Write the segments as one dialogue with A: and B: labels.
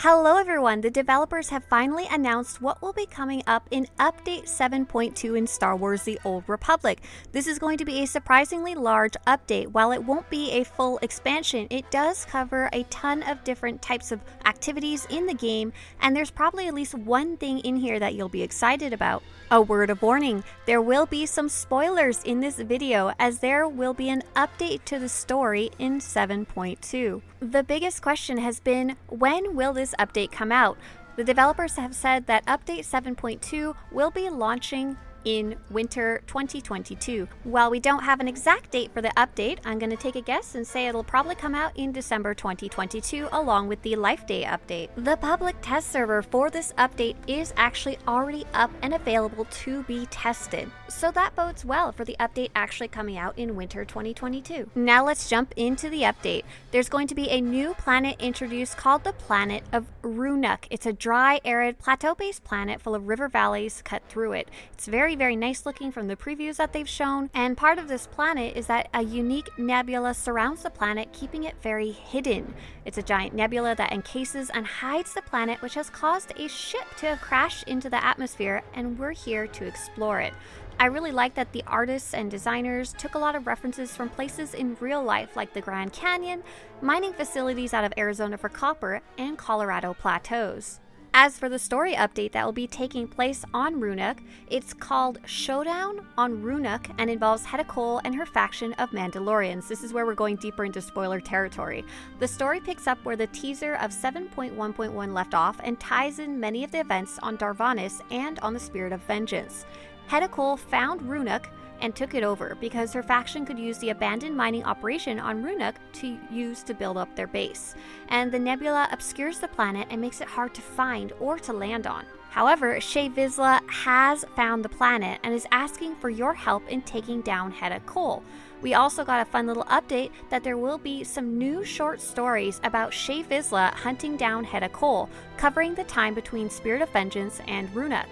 A: Hello everyone, the developers have finally announced what will be coming up in Update 7.2 in Star Wars The Old Republic. This is going to be a surprisingly large update. While it won't be a full expansion, it does cover a ton of different types of activities in the game, and there's probably at least one thing in here that you'll be excited about. A word of warning, there will be some spoilers in this video as there will be an update to the story in 7.2. The biggest question has been, when will this update come out? The developers have said that Update 7.2 will be launching in winter 2022. While we don't have an exact date for the update, I'm going to take a guess and say it'll probably come out in December 2022 along with the Life Day update. The public test server for this update is actually already up and available to be tested, so that bodes well for the update actually coming out in winter 2022. Now let's jump into the update. There's going to be a new planet introduced called the planet of Ruhnuk. It's a dry, arid, plateau-based planet full of river valleys cut through it. It's very nice looking from the previews that they've shown, and part of this planet is that a unique nebula surrounds the planet, keeping it very hidden. It's a giant nebula that encases and hides the planet, which has caused a ship to have crashed into the atmosphere, and we're here to explore it. I really like that the artists and designers took a lot of references from places in real life like the Grand Canyon, mining facilities out of Arizona for copper, and Colorado plateaus. As for the story update that will be taking place on Ruhnuk, it's called Showdown on Ruhnuk and involves Hedda Cole and her faction of Mandalorians. This is where we're going deeper into spoiler territory. The story picks up where the teaser of 7.1.1 left off and ties in many of the events on Darvanis and on the Spirit of Vengeance. Hedda Cole found Ruhnuk and took it over because her faction could use the abandoned mining operation on Ruhnuk to use to build up their base. And the nebula obscures the planet and makes it hard to find or to land on. However, Shae Vizsla has found the planet and is asking for your help in taking down Hedda Cole. We also got a fun little update that there will be some new short stories about Shae Vizsla hunting down Hedda Cole, covering the time between Spirit of Vengeance and Ruhnuk.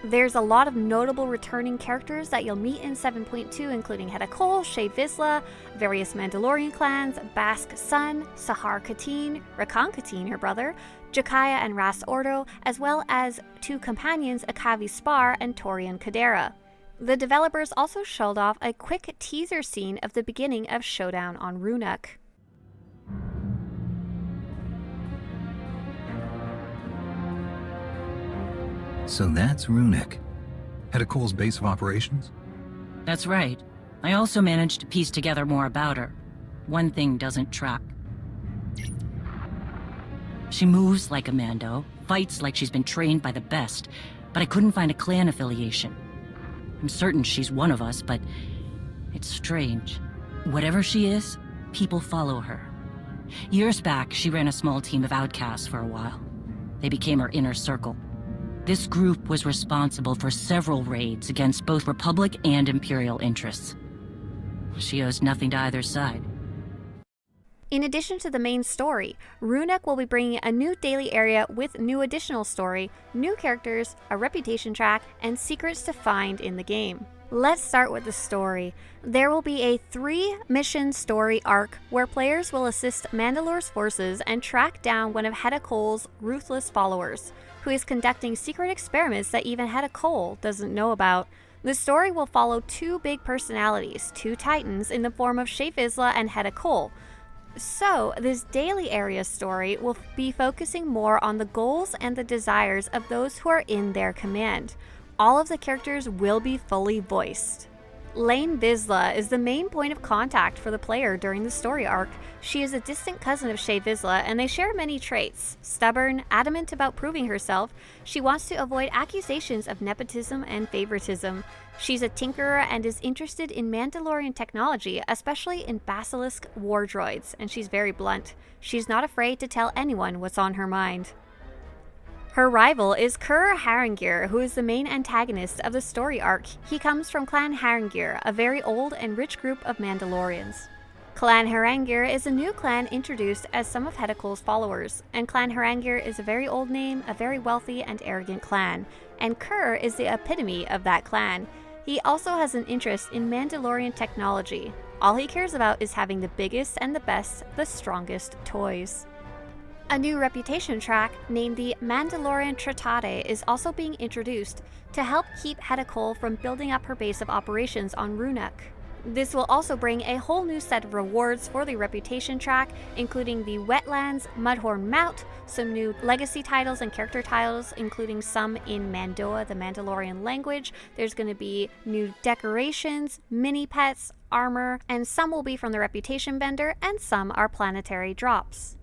A: There's a lot of notable returning characters that you'll meet in 7.2, including Hedda Cole, Shae Vizsla, various Mandalorian clans, Bask Sun, Sahar Kateen, Ri'Kan Kateen, her brother, Jakaya and Ras Ordo, as well as two companions, Akavi Spar and Torian Kadera. The developers also showed off a quick teaser scene of the beginning of Showdown on Ruhnuk.
B: So that's Ruhnuk. Hedda Cole's base of operations?
C: That's right. I also managed to piece together more about her. One thing doesn't track. She moves like a Mando, fights like she's been trained by the best, but I couldn't find a clan affiliation. I'm certain she's one of us, but it's strange. Whatever she is, people follow her. Years back, she ran a small team of outcasts for a while. They became her inner circle. This group was responsible for several raids against both Republic and Imperial interests. She owes nothing to either side.
A: In addition to the main story, Ruhnuk will be bringing a new daily area with new additional story, new characters, a reputation track, and secrets to find in the game. Let's start with the story. There will be a 3-mission story arc where players will assist Mandalore's forces and track down one of Hedda Cole's ruthless followers, who is conducting secret experiments that even Hedda Cole doesn't know about. The story will follow 2 big personalities, 2 titans, in the form of Shae Vizsla and Hedda Cole. So, this daily area story will be focusing more on the goals and the desires of those who are in their command. All of the characters will be fully voiced. Lane Vizsla is the main point of contact for the player during the story arc. She is a distant cousin of Shae Vizsla, and they share many traits. Stubborn, adamant about proving herself, she wants to avoid accusations of nepotism and favoritism. She's a tinkerer and is interested in Mandalorian technology, especially in Basilisk war droids, and she's very blunt. She's not afraid to tell anyone what's on her mind. Her rival is Kur Harangir, who is the main antagonist of the story arc. He comes from Clan Harangir, a very old and rich group of Mandalorians. Clan Harangir is a new clan introduced as some of Hedda Cole's followers, and Clan Harangir is a very old name, a very wealthy and arrogant clan, and Kur is the epitome of that clan. He also has an interest in Mandalorian technology. All he cares about is having the biggest and the best, the strongest toys. A new reputation track named the Mandalorian Tratade is also being introduced to help keep Hedda Cole from building up her base of operations on Ruhnuk. This will also bring a whole new set of rewards for the reputation track, including the Wetlands Mudhorn Mount, some new legacy titles and character titles, including some in Mandoa, the Mandalorian language. There's going to be new decorations, mini pets, armor, and some will be from the reputation vendor, and some are planetary drops.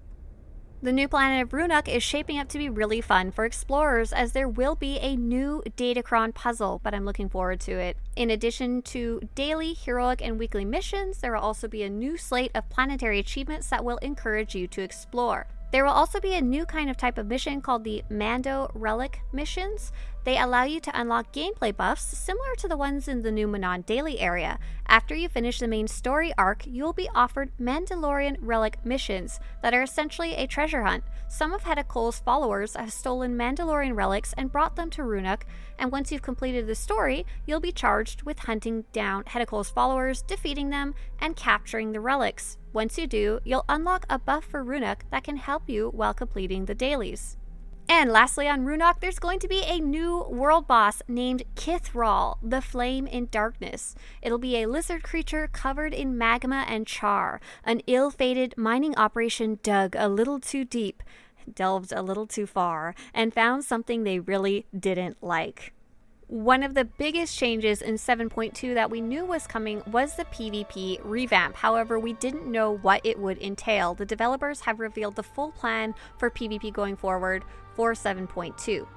A: The new planet of Ruhnuk is shaping up to be really fun for explorers, as there will be a new Datacron puzzle, but I'm looking forward to it. In addition to daily, heroic, and weekly missions, there will also be a new slate of planetary achievements that will encourage you to explore. There will also be a new kind of type of mission called the Mando Relic missions. They allow you to unlock gameplay buffs similar to the ones in the new Manon Daily area. After you finish the main story arc, you will be offered Mandalorian Relic missions that are essentially a treasure hunt. Some of Hedda Cole's followers have stolen Mandalorian relics and brought them to Ruhnuk, and once you've completed the story, you'll be charged with hunting down Hedda Cole's followers, defeating them, and capturing the relics. Once you do, you'll unlock a buff for Ruhnuk that can help you while completing the dailies. And lastly on Ruhnuk, there's going to be a new world boss named Kithral, the Flame in Darkness. It'll be a lizard creature covered in magma and char. An ill-fated mining operation dug a little too deep, delved a little too far, and found something they really didn't like. One of the biggest changes in 7.2 that we knew was coming was the PvP revamp. However, we didn't know what it would entail. The developers have revealed the full plan for PvP going forward for 7.2.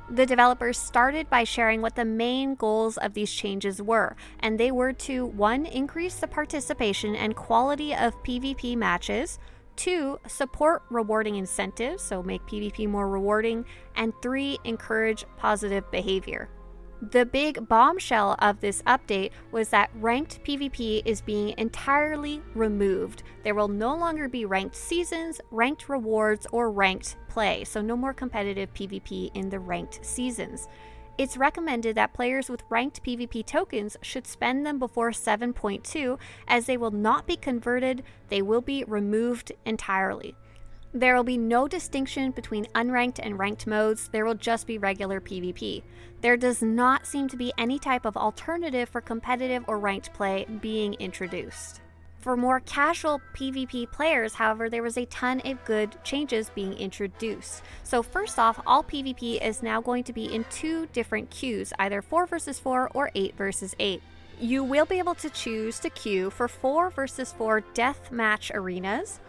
A: The developers started by sharing what the main goals of these changes were, and they were to 1. Increase the participation and quality of PvP matches, 2. Support rewarding incentives, so make PvP more rewarding, and 3. Encourage positive behavior. The big bombshell of this update was that ranked PvP is being entirely removed. There will no longer be ranked seasons, ranked rewards, or ranked play, so no more competitive PvP in the ranked seasons. It's recommended that players with ranked PvP tokens should spend them before 7.2, as they will not be converted, they will be removed entirely. There will be no distinction between unranked and ranked modes, there will just be regular PvP. There does not seem to be any type of alternative for competitive or ranked play being introduced. For more casual PvP players, however, there was a ton of good changes being introduced. So first off, all PvP is now going to be in 2 different queues, either 4 vs 4 or 8 vs 8. You will be able to choose to queue for 4 vs 4 deathmatch arenas,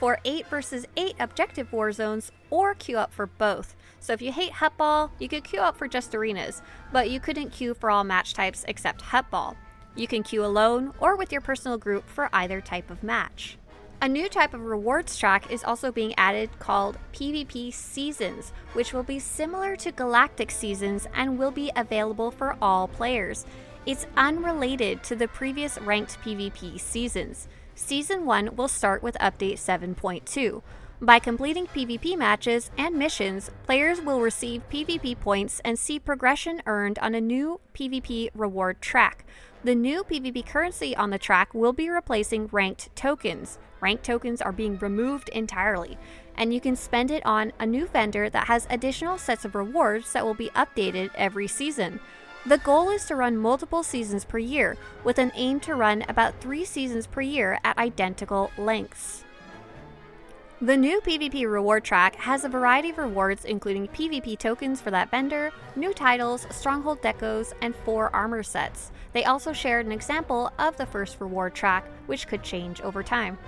A: for 8 vs 8 objective war zones, or queue up for both. So if you hate Hutball, you could queue up for just arenas, but you couldn't queue for all match types except Hutball. You can queue alone or with your personal group for either type of match. A new type of rewards track is also being added called PvP Seasons, which will be similar to Galactic Seasons and will be available for all players. It's unrelated to the previous ranked PvP seasons. Season 1 will start with Update 7.2. By completing PvP matches and missions, players will receive PvP points and see progression earned on a new PvP reward track. The new PvP currency on the track will be replacing ranked tokens. Ranked tokens are being removed entirely, and you can spend it on a new vendor that has additional sets of rewards that will be updated every season. The goal is to run multiple seasons per year, with an aim to run about 3 seasons per year at identical lengths. The new PvP reward track has a variety of rewards, including PvP tokens for that vendor, new titles, stronghold decos, and 4 armor sets. They also shared an example of the first reward track, which could change over time.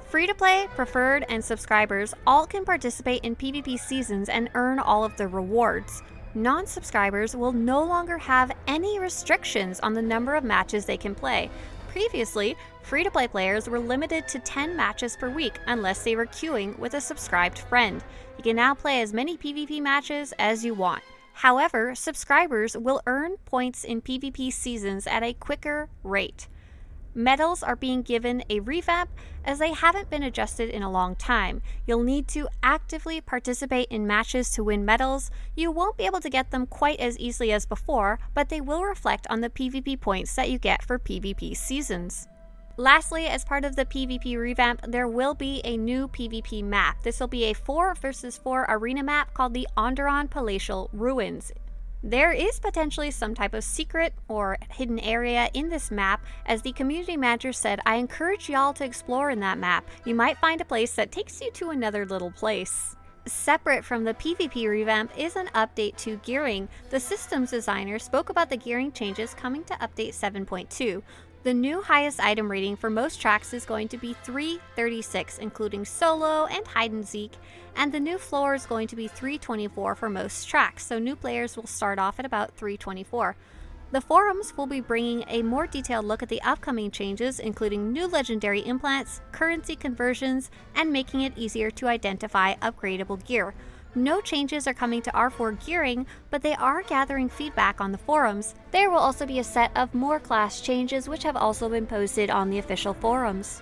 A: Free-to-play, preferred, and subscribers all can participate in PvP seasons and earn all of the rewards. Non-subscribers will no longer have any restrictions on the number of matches they can play. Previously, free-to-play players were limited to 10 matches per week unless they were queuing with a subscribed friend. You can now play as many PvP matches as you want. However, subscribers will earn points in PvP seasons at a quicker rate. Medals are being given a revamp as they haven't been adjusted in a long time. You'll need to actively participate in matches to win medals. You won't be able to get them quite as easily as before, but they will reflect on the PvP points that you get for PvP seasons. Lastly, as part of the PvP revamp, there will be a new PvP map. This will be a 4 versus 4 arena map called the Onderon Palatial Ruins. There is potentially some type of secret or hidden area in this map. As the community manager said, I encourage y'all to explore in that map. You might find a place that takes you to another little place. Separate from the PvP revamp is an update to gearing. The systems designer spoke about the gearing changes coming to update 7.2. The new highest item rating for most tracks is going to be 336, including solo and hide and seek, and the new floor is going to be 324 for most tracks, so new players will start off at about 324. The forums will be bringing a more detailed look at the upcoming changes, including new legendary implants, currency conversions, and making it easier to identify upgradable gear. No changes are coming to R4 gearing, but they are gathering feedback on the forums. There will also be a set of more class changes which have also been posted on the official forums.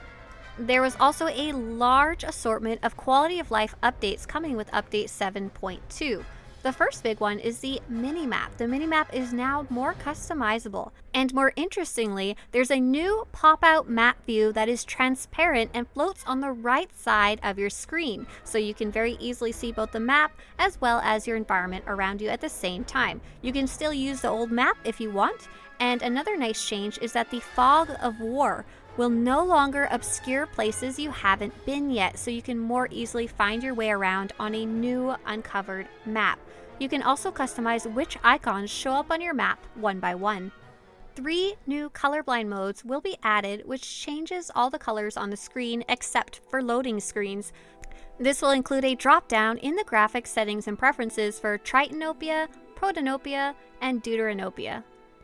A: There was also a large assortment of quality of life updates coming with update 7.2. The first big one is the minimap. The minimap is now more customizable. And more interestingly, there's a new pop-out map view that is transparent and floats on the right side of your screen. So you can very easily see both the map as well as your environment around you at the same time. You can still use the old map if you want. And another nice change is that the fog of war will no longer obscure places you haven't been yet, so you can more easily find your way around on a new uncovered map. You can also customize which icons show up on your map one by one. 3 new colorblind modes will be added, which changes all the colors on the screen except for loading screens. This will include a drop-down in the graphics settings and preferences for Tritonopia, Protonopia, and Deuteranopia.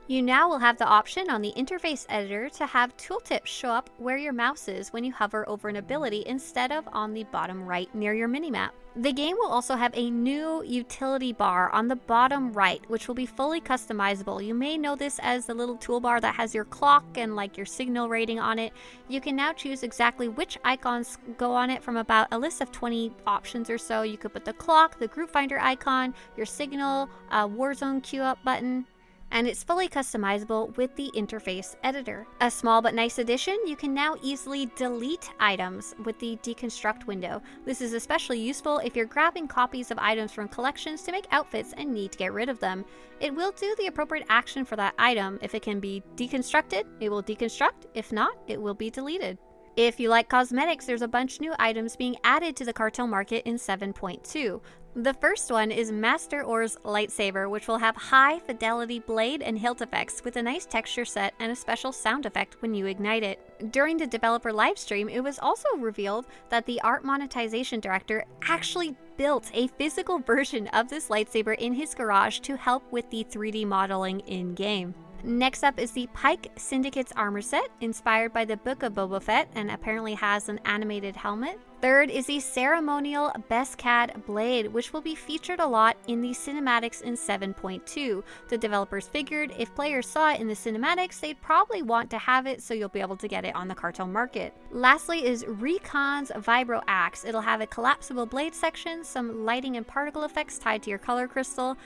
A: You now will have the option on the interface editor to have tooltips show up where your mouse is when you hover over an ability instead of on the bottom right near your minimap. The game will also have a new utility bar on the bottom right, which will be fully customizable. You may know this as the little toolbar that has your clock and like your signal rating on it. You can now choose exactly which icons go on it from about a list of 20 options or so. You could put the clock, the group finder icon, your signal, Warzone queue up button, and it's fully customizable with the interface editor. A small but nice addition, you can now easily delete items with the Deconstruct window. This is especially useful if you're grabbing copies of items from collections to make outfits and need to get rid of them. It will do the appropriate action for that item. If it can be deconstructed, it will deconstruct. If not, it will be deleted. If you like cosmetics, there's a bunch of new items being added to the Cartel Market in 7.2. The first one is Master Or's Lightsaber, which will have high fidelity blade and hilt effects with a nice texture set and a special sound effect when you ignite it. During the developer livestream, it was also revealed that the art monetization director actually built a physical version of this lightsaber in his garage to help with the 3D modeling in-game. Next up is the Pyke Syndicate's armor set, inspired by the Book of Boba Fett and apparently has an animated helmet. Third is the Ceremonial Beskad blade, which will be featured a lot in the cinematics in 7.2. The developers figured if players saw it in the cinematics, they'd probably want to have it, so you'll be able to get it on the Cartel Market. Lastly is Ri'Kan's Vibro axe. It'll have a collapsible blade section, some lighting and particle effects tied to your color crystal,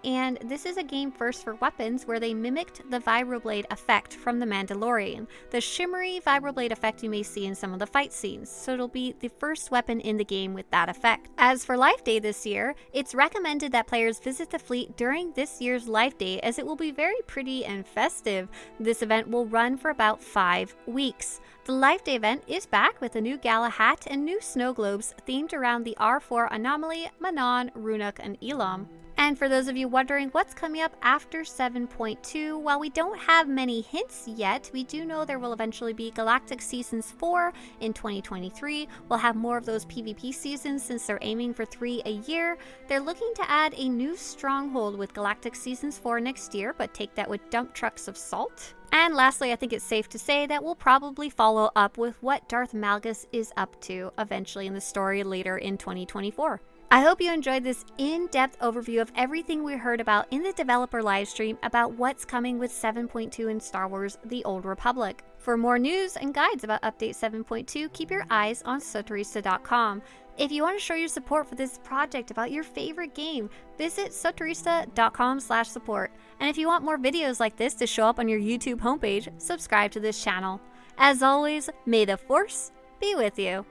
A: and this is a game first for weapons where they mimicked the vibroblade effect from The Mandalorian, the shimmery vibroblade effect you may see in some of the fight scenes, so it'll be the first weapon in the game with that effect. As for Life Day this year, it's recommended that players visit the fleet during this year's Life Day as it will be very pretty and festive. This event will run for about 5 weeks. The Life Day event is back with a new gala hat and new snow globes themed around the R4 Anomaly, Manon, Ruhnuk, and Elam. And for those of you wondering what's coming up after 7.2, while we don't have many hints yet, we do know there will eventually be Galactic Seasons 4 in 2023. We'll have more of those PvP seasons since they're aiming for 3 a year. They're looking to add a new stronghold with Galactic Seasons 4 next year, but take that with dump trucks of salt. And lastly, I think it's safe to say that we'll probably follow up with what Darth Malgus is up to eventually in the story later in 2024. I hope you enjoyed this in-depth overview of everything we heard about in the developer livestream about what's coming with 7.2 in Star Wars The Old Republic. For more news and guides about Update 7.2, keep your eyes on Swtorista.com. If you want to show your support for this project about your favorite game, visit Swtorista.com/support. And if you want more videos like this to show up on your YouTube homepage, subscribe to this channel. As always, may the Force be with you.